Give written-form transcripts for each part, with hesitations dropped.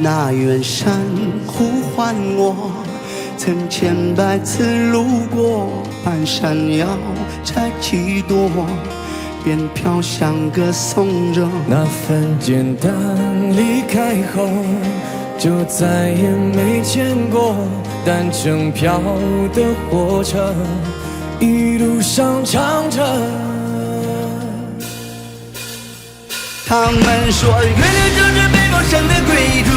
那远山呼唤我，曾千百次路过，半山腰摘几朵，便飘香歌颂着。那份简单离开后，就再也没见过。单程票的火车，一路上唱着。他们说，月亮就是北方上的归途，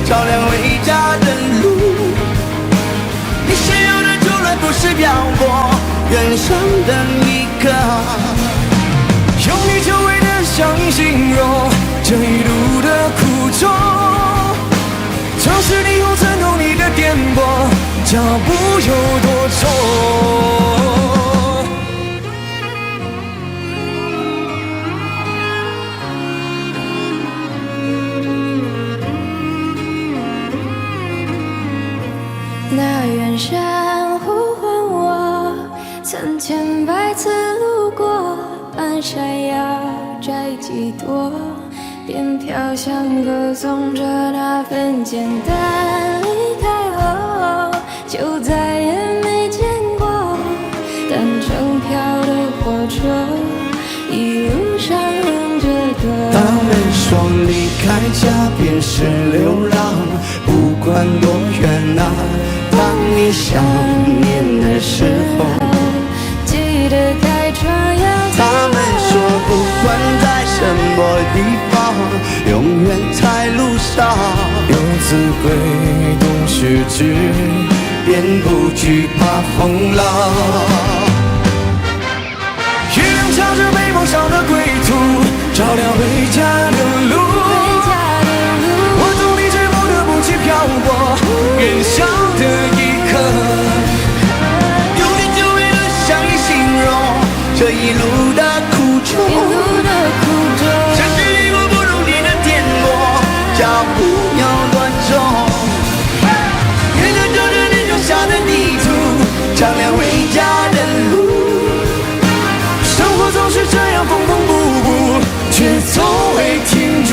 照亮回家的路。你想要的从来不是漂泊，人生的一刻。用你久违的乡音形容这一路的苦衷。城市霓虹衬透你的颠簸，脚步有多重？那远山呼唤我，曾千百次路过，半山腰摘几朵，便飘香歌颂着那份简单。离开后，就再也没见过单程票的火车，一路上哼着歌。他们说离开家便是流浪，不管多远啊。当你想念的时候，记得开窗要。他们说不管在什么地方，永远在路上。游子挥动食指，便不惧怕风浪。月亮敲着北方上的归途，照亮回家的路。我懂你只不得不去漂泊，远乡的一刻。用你久违的乡音形容这一路的苦衷。城市离我不容你的颠簸，脚步有多重？月亮照着你种下的地图，照亮回家的路。生活总是这样缝缝补补，却从未停住。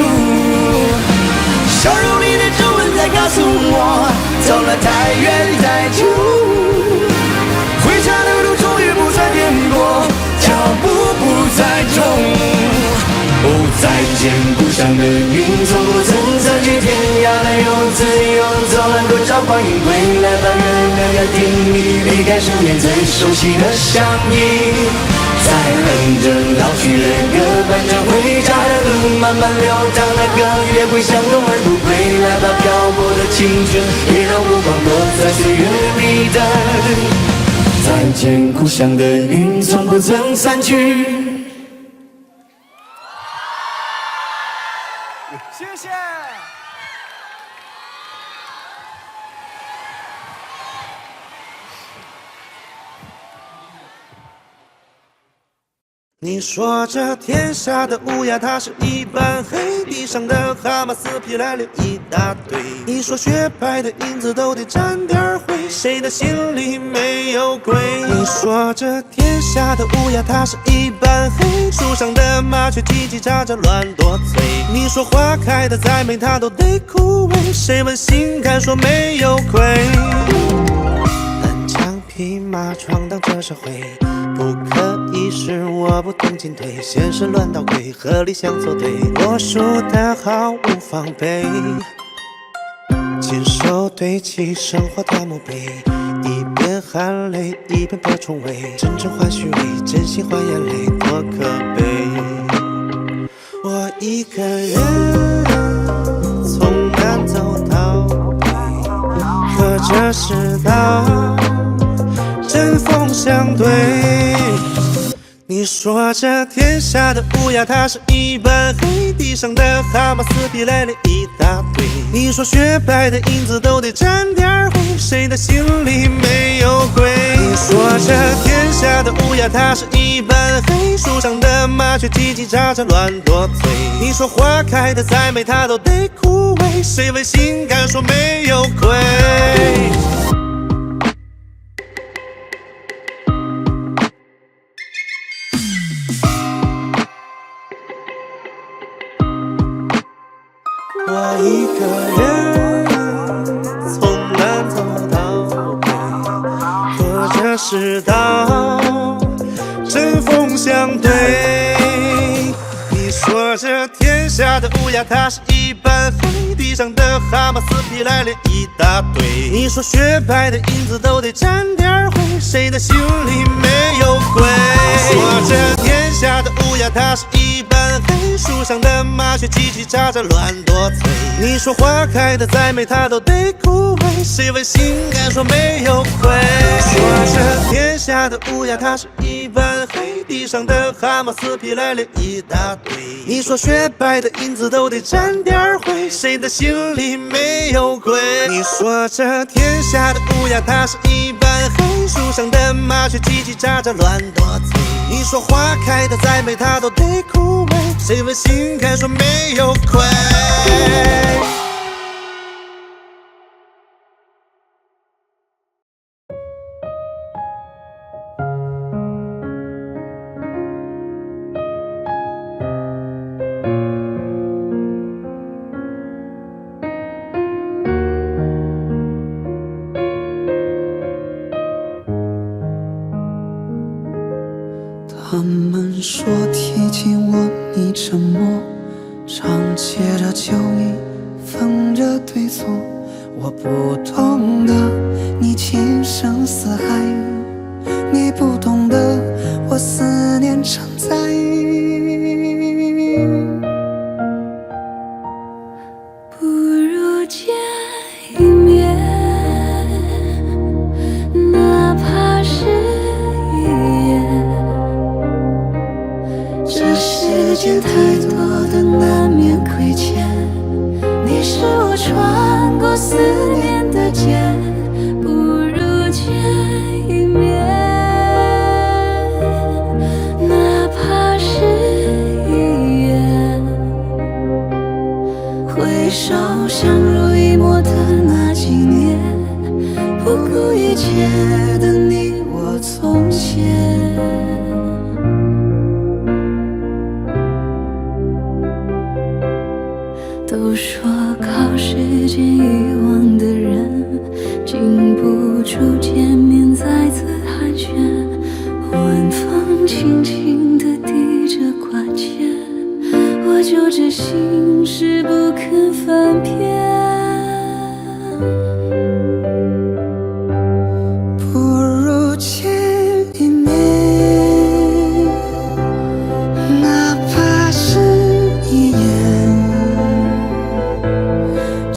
笑容里的皱纹在告诉我，走了太远太久。回家的路终于不再颠簸，脚步不再重。哦，再见故乡的云，从不曾散去，天涯来又自由，走了多少光阴，归来吧，月亮要定义，离开身边最熟悉的乡音。在哼着老去的歌，伴着回家的路，慢慢流淌的歌，也会相同而不归来吧，漂泊的青春，也让目光落在岁月里的。再见故乡的云，从不曾散去。谢谢。你说这天下的乌鸦它是一般黑，地上的蛤蟆死皮赖脸一大堆。你说雪白的银子都得沾点灰，谁的心里没有鬼？你说这天下的乌鸦它是一般黑，树上的麻雀叽叽喳喳乱多嘴。你说花开的再美它都得枯萎，谁问心肝说没有亏？单枪匹马闯荡这社会，不可一世，我不懂进退，现实乱捣鬼，和理想作对，我输得毫无防备，亲手堆砌生活的墓碑，一边含泪一边播重围，真诚换虚伪，真心换眼泪，多可悲。我一个人从南走到北，和这世道针锋相对。你说这天下的乌鸦它是一般黑，地上的蛤蟆死皮赖脸一大堆。你说雪白的银子都得沾点灰，谁的心里没有鬼？你说这天下的乌鸦它是一般黑，树上的麻雀叽叽喳喳乱多嘴。你说花开的再美它都得枯萎，谁问心肝说没有亏？我一个人知道针锋相对。你说这天下的乌鸦它是一般黑，地上的蛤蟆死皮赖脸一大堆。你说雪白的银子都得沾点灰，谁的心里没有鬼？说这天下的乌鸦它是一般黑，树上的麻雀叽叽喳喳乱多嘴。你说花开的再美它都得枯萎，谁问心肝说没有亏？说这天下的乌鸦它是一般黑，地上的蛤蟆死皮赖脸一大堆。你说雪白的银子都得沾点灰，谁的心里没有鬼？你说这天下的乌鸦它是一般黑，树上的麻雀叽叽喳喳乱多嘴。你说花开的再美它都得枯萎，谁问心肝说没有亏？他们说提起我你沉默，常借着酒意分着对错。我不懂得你情深似海，你不懂得我思念常在。不如见一面，哪怕是一眼。这世间太多的难免亏欠，你是我穿过思念的剑，不如见一面，哪怕是一眼。回首相濡以沫的那几年，不顾一切的你我从前。都说靠时间遗忘的人，经不住见面再次寒暄。晚风轻轻地递着挂件，我就这心事不肯翻篇。